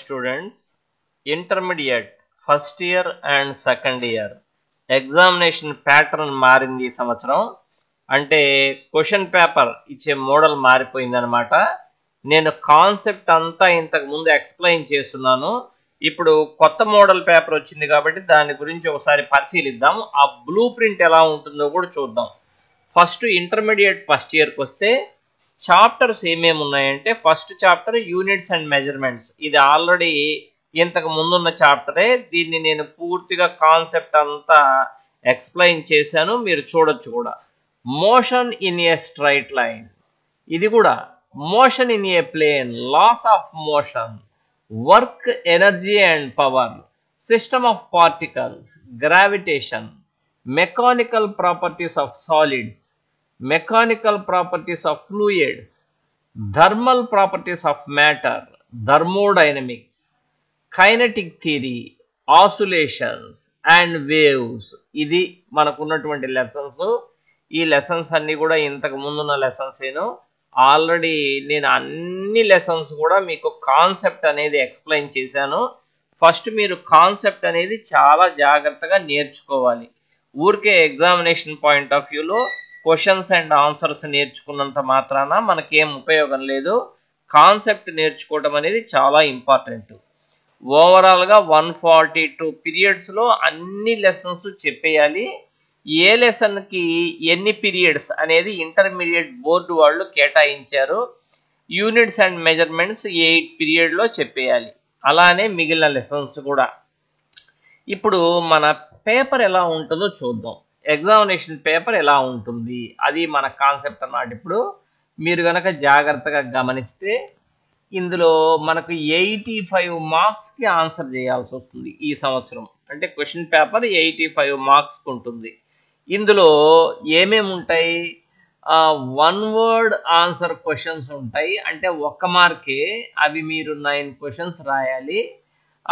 students, intermediate first year and second year examination pattern మారింది ఈ సంవత్సరం. అంటే క్వశ్చన్ పేపర్ ఇచ్చే మోడల్ మారిపోయిందనమాట. నేను కాన్సెప్ట్ అంతా ఇంతకు ముందు ఎక్స్ప్లెయిన్ చేస్తున్నాను. ఇప్పుడు కొత్త మోడల్ పేపర్ వచ్చింది కాబట్టి దాని గురించి ఒకసారి పరిశీలిద్దాం. ఆ బ్లూ ప్రింట్ ఎలా ఉంటుందో కూడా చూద్దాం. ఫస్ట్ ఇంటర్మీడియట్ ఫస్ట్ ఇయర్కి వస్తే చాప్టర్స్ ఏమేమి ఉన్నాయంటే, first chapter units and measurements. ఇది ఆల్రెడీ ఇంతకు ముందున్న చాప్టరే. దీన్ని నేను పూర్తిగా కాన్సెప్ట్ అంతా ఎక్స్ప్లెయిన్ చేశాను, మీరు చూడొచ్చు కూడా. Motion in a straight line, ఇది కూడా motion in a plane, laws of motion, work, energy and power, system of particles, gravitation, mechanical properties of solids, mechanical properties of fluids, thermal properties of matter, thermodynamics, kinetic theory, oscillations and waves. ఇది మనకున్నటువంటి lessons. ఈ lessons అన్ని కూడా ఇంతకు ముందున్న lessons ఏను. Already నేను అన్ని లెసన్స్ కూడా మీకు కాన్సెప్ట్ అనేది ఎక్స్ప్లెయిన్ చేశాను. ఫస్ట్ మీరు కాన్సెప్ట్ అనేది చాలా జాగ్రత్తగా నేర్చుకోవాలి. ఊరికే ఎగ్జామినేషన్ పాయింట్ ఆఫ్ వ్యూలో క్వశ్చన్స్ అండ్ ఆన్సర్స్ నేర్చుకున్నంత మాత్రాన మనకేం ఉపయోగం లేదు. కాన్సెప్ట్ నేర్చుకోవడం అనేది చాలా ఇంపార్టెంట్. ఓవరాల్గా 142 పీరియడ్స్లో అన్ని లెసన్స్ చెప్పేయాలి. ఏ లెసన్కి ఎన్ని పీరియడ్స్ అనేది ఇంటర్మీడియట్ బోర్డు వాళ్ళు కేటాయించారు. యూనిట్స్ అండ్ మెజర్మెంట్స్ 8 పీరియడ్లో చెప్పేయాలి. అలానే మిగిలిన లెసన్స్ కూడా. ఇప్పుడు మన పేపర్ ఎలా ఉంటుందో చూద్దాం. ఎగ్జామినేషన్ పేపర్ ఎలా ఉంటుంది అది మన కాన్సెప్ట్ అన్నమాట. ఇప్పుడు మీరు కనుక జాగ్రత్తగా గమనిస్తే ఇందులో మనకు 85 మార్క్స్కి ఆన్సర్ చేయాల్సి వస్తుంది ఈ సంవత్సరం. అంటే క్వశ్చన్ పేపర్ 85 మార్క్స్కి ఉంటుంది. ఇందులో ఏమేమి ఉంటాయి? 1 వర్డ్ ఆన్సర్ క్వశ్చన్స్ ఉంటాయి. అంటే 1 మార్కే. అవి మీరు 9 క్వశ్చన్స్ రాయాలి.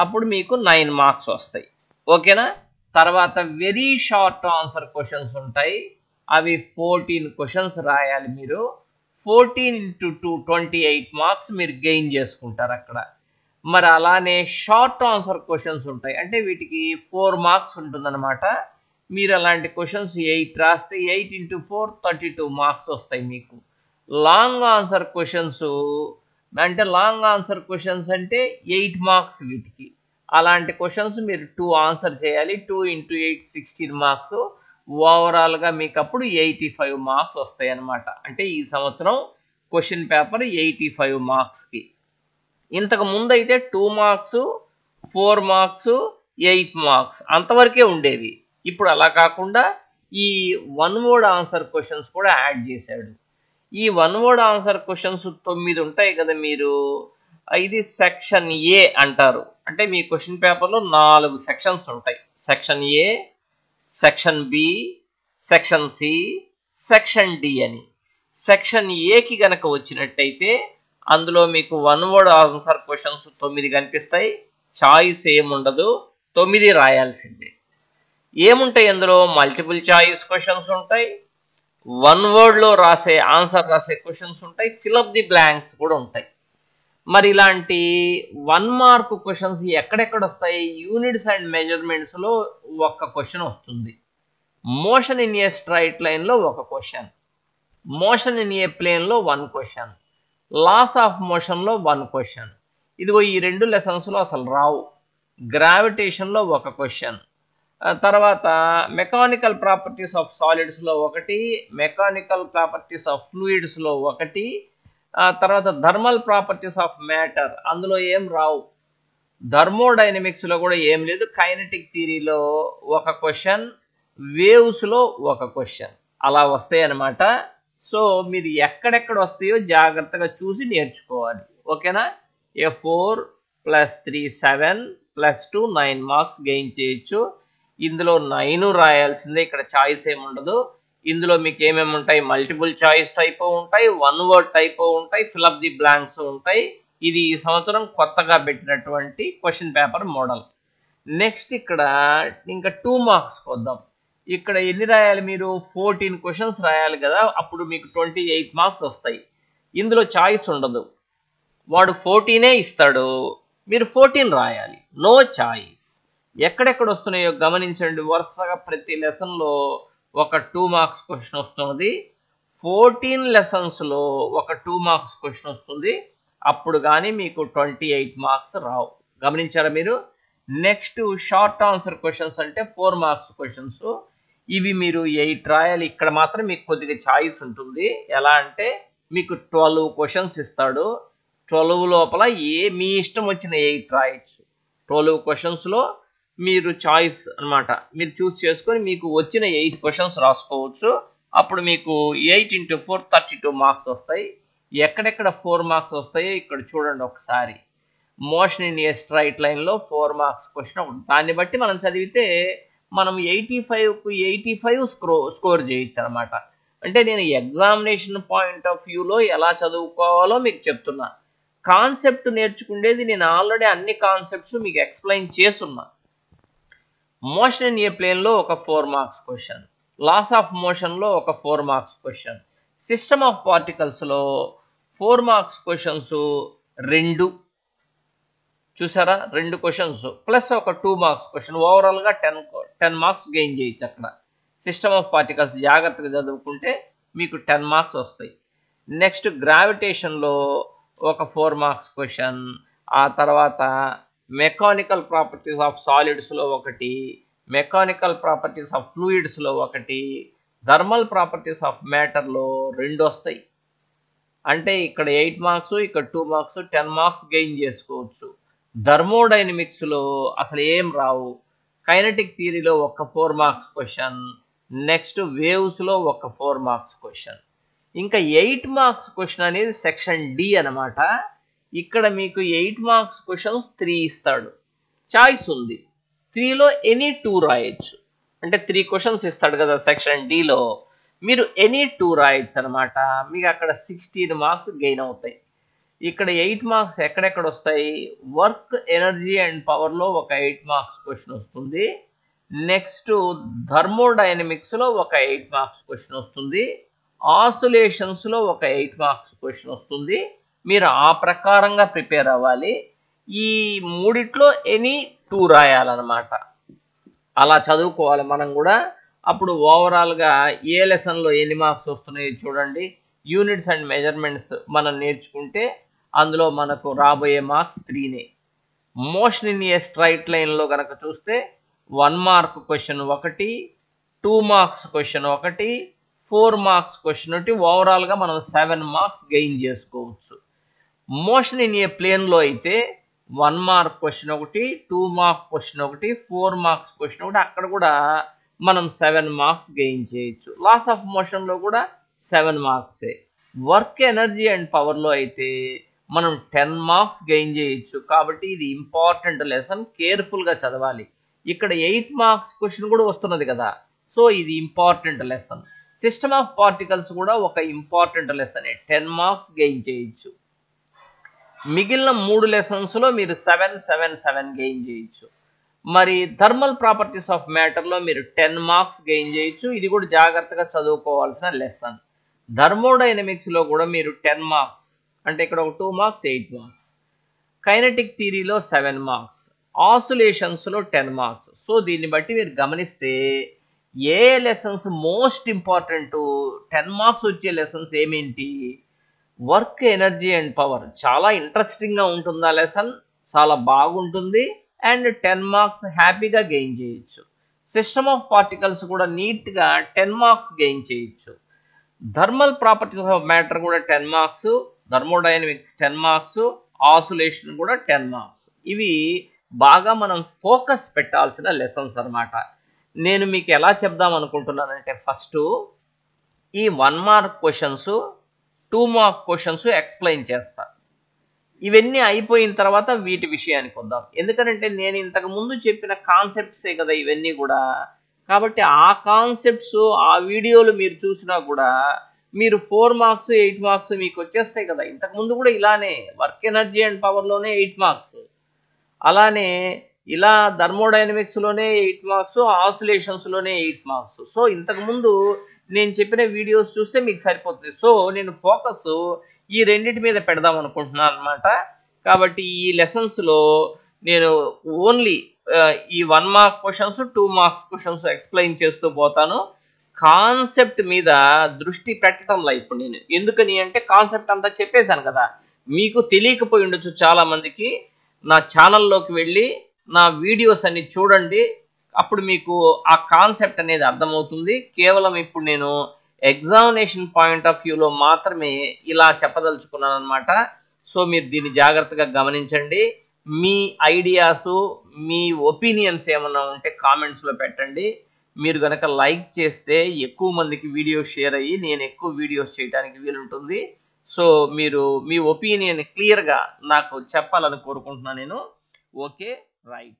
అప్పుడు మీకు 9 మార్క్స్ వస్తాయి. ఓకేనా? తర్వాత వెరీ షార్ట్ ఆన్సర్ క్వశ్చన్స్ ఉంటాయి. అవి 14 క్వశ్చన్స్ రాయాలి మీరు. 14 × 2 28 మార్క్స్ మీరు గెయిన్ చేసుకుంటారు అక్కడ. మరి అలానే షార్ట్ ఆన్సర్ క్వశ్చన్స్ ఉంటాయి. అంటే వీటికి 4 మార్క్స్ ఉంటుందన్నమాట. మీరు అలాంటి క్వశ్చన్స్ 8 రాస్తే 8 × 4 32 మార్క్స్ వస్తాయి మీకు. లాంగ్ ఆన్సర్ క్వశ్చన్స్ అంటే 8 మార్క్స్ వీటికి. అలాంటి క్వశ్చన్స్ మీరు 2 ఆన్సర్ చేయాలి. 2 × 8 16 మార్క్స్. ఓవరాల్గా మీకు అప్పుడు 85 మార్క్స్ వస్తాయి అన్నమాట. అంటే ఈ సంవత్సరం క్వశ్చన్ పేపర్ 85 మార్క్స్కి. ఇంతకు ముందు అయితే 2 మార్క్స్ 4 మార్క్స్ 8 మార్క్స్ అంతవరకే ఉండేవి. ఇప్పుడు అలా కాకుండా ఈ 1 వర్డ్ ఆన్సర్ క్వశ్చన్స్ కూడా యాడ్ చేశాడు. ఈ 1 వర్డ్ ఆన్సర్ క్వశ్చన్స్ 9 ఉంటాయి కదా. మీరు ఇది సెక్షన్ ఏ అంటారు. అంటే మీ క్వశ్చన్ పేపర్లో 4 సెక్షన్స్ ఉంటాయి. Section A, section B, section C, section D అని. సెక్షన్ ఏకి గనక వచ్చినట్టయితే అందులో మీకు 1 వర్డ్ ఆన్సర్ క్వశ్చన్స్ 9 కనిపిస్తాయి. చాయిస్ ఏముండదు, 9 రాయాల్సిందే. ఏముంటాయి అందులో? మల్టిపుల్ చాయిస్ క్వశ్చన్స్ ఉంటాయి, 1 వర్డ్లో ఆన్సర్ రాసే క్వశ్చన్స్ ఉంటాయి, ఫిలప్ ది బ్లాంక్స్ కూడా ఉంటాయి. మరి ఇలాంటి 1 మార్క్ క్వశ్చన్స్ ఎక్కడెక్కడ వస్తాయి? యూనిట్స్ అండ్ మెజర్మెంట్స్లో 1 క్వశ్చన్ వస్తుంది. మోషన్ ఇన్ ఏ స్ట్రైట్ లైన్లో 1 క్వశ్చన్, మోషన్ ఇన్ ఏ ప్లేన్లో 1 క్వశ్చన్, లాస్ ఆఫ్ మోషన్లో 1 క్వశ్చన్. ఇదిగో ఈ 2 లెసన్స్లో అసలు రావు. గ్రావిటేషన్లో 1 క్వశ్చన్, తర్వాత మెకానికల్ ప్రాపర్టీస్ ఆఫ్ సాలిడ్స్లో 1, మెకానికల్ ప్రాపర్టీస్ ఆఫ్ ఫ్లూయిడ్స్లో 1, తర్వాత థర్మల్ ప్రాపర్టీస్ ఆఫ్ మ్యాటర్ అందులో ఏం రావు. థర్మోడైనమిక్స్లో కూడా ఏం లేదు. కైనెటిక్ థియరీలో 1 క్వశ్చన్, వేవ్స్లో 1 క్వశ్చన్. అలా వస్తాయి అన్నమాట. సో మీరు ఎక్కడెక్కడ వస్తాయో జాగ్రత్తగా చూసి నేర్చుకోవాలి. ఓకేనా? 4 + 3 7 + 2 9 మార్క్స్ గెయిన్ చేయొచ్చు. ఇందులో 9 రాయాల్సిందే. ఇక్కడ చాయిస్ ఏముండదు. ఇందులో మీకు ఏమేమి ఉంటాయి? మల్టిపుల్ చాయిస్ టైప్ ఉంటాయి, 1 వర్డ్ టైప్ ఉంటాయి, ఫిలప్ ది బ్లాంక్స్ ఉంటాయి. ఇది ఈ సంవత్సరం కొత్తగా పెట్టినటువంటి క్వశ్చన్ పేపర్ మోడల్. నెక్స్ట్ ఇక్కడ ఇంకా 2 మార్క్స్కి వద్దాం. ఇక్కడ ఎన్ని రాయాలి? మీరు 14 క్వశ్చన్స్ రాయాలి కదా. అప్పుడు మీకు 28 మార్క్స్ వస్తాయి. ఇందులో చాయిస్ ఉండదు. వాడు 14 ఇస్తాడు. మీరు 14 రాయాలి. No choice. ఎక్కడెక్కడ వస్తున్నాయో గమనించండి. వరుసగా ప్రతి లెసన్లో ఒక 2 మార్క్స్ క్వశ్చన్ వస్తుంది. 14 లెసన్స్లో ఒక 2 మార్క్స్ క్వశ్చన్ వస్తుంది. అప్పుడు కానీ మీకు 28 మార్క్స్ రావు. గమనించారా మీరు? నెక్స్ట్ షార్ట్ ఆన్సర్ క్వశ్చన్స్ అంటే 4 మార్క్స్ క్వశ్చన్స్. ఇవి మీరు 8 రాయాలి. ఇక్కడ మాత్రం మీకు కొద్దిగా ఛాయిస్ ఉంటుంది. ఎలా అంటే మీకు 12 క్వశ్చన్స్ ఇస్తాడు. 12 లోపల మీ ఇష్టం వచ్చిన 8 రాయొచ్చు. 12 క్వశ్చన్స్లో మీరు చాయిస్ అనమాట, మీరు చూస్ చేసుకొని మీకు వచ్చిన 8 క్వశ్చన్స్ రాసుకోవచ్చు. అప్పుడు మీకు 8 × 4 32 మార్క్స్ వస్తాయి. ఎక్కడెక్కడ 4 మార్క్స్ వస్తాయో ఇక్కడ చూడండి ఒకసారి. మోషన్ ఇన్ ఏ స్ట్రైట్ లైన్లో 4 మార్క్స్ క్వశ్చన్ ఒకటి. దాన్ని బట్టి మనం చదివితే మనం 85కు 85 స్కోర్ చేయొచ్చు అనమాట. అంటే నేను ఎగ్జామినేషన్ పాయింట్ ఆఫ్ వ్యూలో ఎలా చదువుకోవాలో మీకు చెప్తున్నా. కాన్సెప్ట్ నేర్చుకునేది నేను ఆల్రెడీ అన్ని కాన్సెప్ట్స్ మీకు ఎక్స్ప్లెయిన్ చేస్తున్నా. మోషన్ ఇన్ ఏ ప్లేన్లో ఒక 4 మార్క్స్ క్వశ్చన్, లాస్ ఆఫ్ మోషన్లో ఒక 4 మార్క్స్ క్వశ్చన్, సిస్టమ్ ఆఫ్ పార్టికల్స్లో 4 మార్క్స్ క్వశ్చన్స్ 2 చూసారా, 2 క్వశ్చన్స్ ప్లస్ ఒక 2 మార్క్స్ క్వశ్చన్. ఓవరాల్గా 10 మార్క్స్ గెయిన్ చేయొచ్చు అక్కడ. సిస్టమ్ ఆఫ్ పార్టికల్స్ జాగ్రత్తగా చదువుకుంటే మీకు 10 మార్క్స్ వస్తాయి. నెక్స్ట్ గ్రావిటేషన్లో ఒక 4 మార్క్స్ క్వశ్చన్, ఆ తర్వాత మెకానికల్ ప్రాపర్టీస్ ఆఫ్ సాలిడ్స్లో ఒకటి, మెకానికల్ ప్రాపర్టీస్ ఆఫ్ ఫ్లూయిడ్స్లో ఒకటి, థర్మల్ ప్రాపర్టీస్ ఆఫ్ మ్యాటర్లో 2 వస్తాయి. అంటే ఇక్కడ 8 మార్క్స్, ఇక్కడ 2 మార్క్స్, 10 మార్క్స్ గెయిన్ చేసుకోవచ్చు. థర్మోడైనమిక్స్లో అసలు ఏం రావు. కైనెటిక్ థియరీలో ఒక 4 మార్క్స్ క్వశ్చన్, నెక్స్ట్ వేవ్స్లో ఒక 4 మార్క్స్ క్వశ్చన్. ఇంకా 8 మార్క్స్ క్వశ్చన్ అనేది సెక్షన్ డి అనమాట. ఇక్కడ మీకు 8 మార్క్స్ క్వశ్చన్స్ 3 ఇస్తాడు. చాయిస్ ఉంది. 3లో ఎనీ 2 రాయొచ్చు. అంటే 3 క్వశ్చన్స్ ఇస్తాడు కదా సెక్షన్ డిలో, మీరు ఎనీ 2 రాయొచ్చు అనమాట. మీకు అక్కడ 16 మార్క్స్ గెయిన్ అవుతాయి. ఇక్కడ 8 మార్క్స్ ఎక్కడెక్కడ వస్తాయి? వర్క్, ఎనర్జీ అండ్ పవర్లో ఒక 8 మార్క్స్ క్వశ్చన్ వస్తుంది. నెక్స్ట్ థర్మోడైనమిక్స్లో ఒక 8 మార్క్స్ క్వశ్చన్ వస్తుంది. ఆసిలేషన్స్లో ఒక 8 మార్క్స్ క్వశ్చన్ వస్తుంది. మీరు ఆ ప్రకారంగా ప్రిపేర్ అవ్వాలి. ఈ మూడిట్లో ఎనీ 2 రాయాలన్నమాట. అలా చదువుకోవాలి మనం కూడా. అప్పుడు ఓవరాల్గా ఏ లెసన్లో ఎన్ని మార్క్స్ వస్తున్నాయో చూడండి. యూనిట్స్ అండ్ మెజర్మెంట్స్ మనం నేర్చుకుంటే అందులో మనకు రాబోయే మార్క్స్ 3నే. మోషన్ ఇన్ ఏ స్ట్రైట్ లైన్లో కనుక చూస్తే 1 మార్క్ క్వశ్చన్ ఒకటి, 2 మార్క్స్ క్వశ్చన్ ఒకటి, 4 మార్క్స్ క్వశ్చన్ ఒకటి. ఓవరాల్గా మనం 7 మార్క్స్ గెయిన్ చేసుకోవచ్చు. మోషన్ ఇన్ ఏ ప్లేన్లో అయితే 1 మార్క్ క్వశ్చన్ ఒకటి, 2 మార్క్ క్వశ్చన్ ఒకటి, 4 మార్క్స్ క్వశ్చన్ ఒకటి. అక్కడ కూడా మనం 7 మార్క్స్ గెయిన్ చేయొచ్చు. లాస్ ఆఫ్ మోషన్లో కూడా 7 మార్క్సే. వర్క్, ఎనర్జీ అండ్ పవర్లో అయితే మనం 10 మార్క్స్ గెయిన్ చేయొచ్చు. కాబట్టి ఇది ఇంపార్టెంట్ లెసన్, కేర్ఫుల్గా చదవాలి. ఇక్కడ 8 మార్క్స్ క్వశ్చన్ కూడా వస్తున్నది కదా, సో ఇది important lesson. System of particles కూడా ఒక ఇంపార్టెంట్ లెసన్, 10 మార్క్స్ గెయిన్ చేయొచ్చు. మిగిలిన 3 లెసన్స్లో మీరు 7, 7, 7 గెయిన్ చేయొచ్చు. మరి థర్మల్ ప్రాపర్టీస్ ఆఫ్ మ్యాటర్లో మీరు 10 మార్క్స్ గెయిన్ చేయొచ్చు. ఇది కూడా జాగ్రత్తగా చదువుకోవాల్సిన లెసన్. థర్మోడైనమిక్స్లో కూడా మీరు 10 మార్క్స్, అంటే ఇక్కడ ఒక 2 మార్క్స్ 8 మార్క్స్. కైనెటిక్ థియరీలో 7 మార్క్స్, ఆసిలేషన్స్లో 10 మార్క్స్. సో దీన్ని బట్టి మీరు గమనిస్తే ఏ లెసన్స్ మోస్ట్ ఇంపార్టెంట్, 10 మార్క్స్ వచ్చే లెసన్స్ ఏమేంటి? వర్క్, ఎనర్జీ అండ్ పవర్ చాలా ఇంట్రెస్టింగ్గా ఉంటుంది ఆ లెసన్, చాలా బాగుంటుంది. అండ్ 10 మార్క్స్ హ్యాపీగా గెయిన్ చేయొచ్చు. సిస్టమ్ ఆఫ్ పార్టికల్స్ కూడా నీట్గా 10 మార్క్స్ గెయిన్ చేయొచ్చు. థర్మల్ ప్రాపర్టీస్ ఆఫ్ మ్యాటర్ కూడా 10 మార్క్స్, థర్మోడైనమిక్స్ 10 మార్క్స్, ఆసిలేషన్ కూడా 10 మార్క్స్. ఇవి బాగా మనం ఫోకస్ పెట్టాల్సిన లెసన్స్ అనమాట. నేను మీకు ఎలా చెప్దాం అనుకుంటున్నానంటే, ఫస్ట్ ఈ 1 mark questions, 2 mark questions explain చేస్తా. ఇవన్నీ అయిపోయిన తర్వాత వీటి విషయానికి వద్దాం. ఎందుకంటే నేను ఇంతకు ముందు చెప్పిన కాన్సెప్ట్సే కదా ఇవన్నీ కూడా. కాబట్టి ఆ కాన్సెప్ట్స్, ఆ వీడియోలు మీరు చూసినా కూడా మీరు 4 మార్క్స్ 8 మార్క్స్ మీకు వచ్చేస్తాయి కదా. ఇంతకుముందు కూడా ఇలానే వర్క్, ఎనర్జీ అండ్ పవర్లోనే 8 మార్క్స్, అలానే ఇలా థర్మోడైనమిక్స్లోనే 8 మార్క్స్, ఆసిలేషన్స్లోనే 8 మార్క్స్. సో ఇంతకుముందు నేను చెప్పిన వీడియోస్ చూస్తే మీకు సరిపోతుంది. సో నేను ఫోకస్ ఈ రెండింటి మీద పెడదాం అనుకుంటున్నాను అనమాట. కాబట్టి ఈ లెసన్స్లో నేను ఓన్లీ ఈ 1 mark questions 2 marks questions explain చేస్తూ పోతాను. కాన్సెప్ట్ మీద దృష్టి పెట్టడంలా ఇప్పుడు నేను. ఎందుకని అంటే కాన్సెప్ట్ అంతా చెప్పేశాను కదా. మీకు తెలియకపోయి ఉండొచ్చు చాలా మందికి. నా ఛానల్లోకి వెళ్ళి నా వీడియోస్ అన్ని చూడండి, అప్పుడు మీకు ఆ కాన్సెప్ట్ అనేది అర్థమవుతుంది. కేవలం ఇప్పుడు నేను ఎగ్జామినేషన్ పాయింట్ ఆఫ్ వ్యూలో మాత్రమే ఇలా చెప్పదలుచుకున్నాను అనమాట. సో మీరు దీన్ని జాగ్రత్తగా గమనించండి. మీ ఐడియాసు, మీ ఒపీనియన్స్ ఏమన్నా ఉంటే కామెంట్స్లో పెట్టండి. మీరు కనుక లైక్ చేస్తే ఎక్కువ మందికి వీడియో షేర్ అయ్యి నేను ఎక్కువ వీడియోస్ చేయడానికి వీలుంటుంది. సో మీరు మీ ఒపీనియన్ క్లియర్గా నాకు చెప్పాలని కోరుకుంటున్నాను నేను. Okay, right.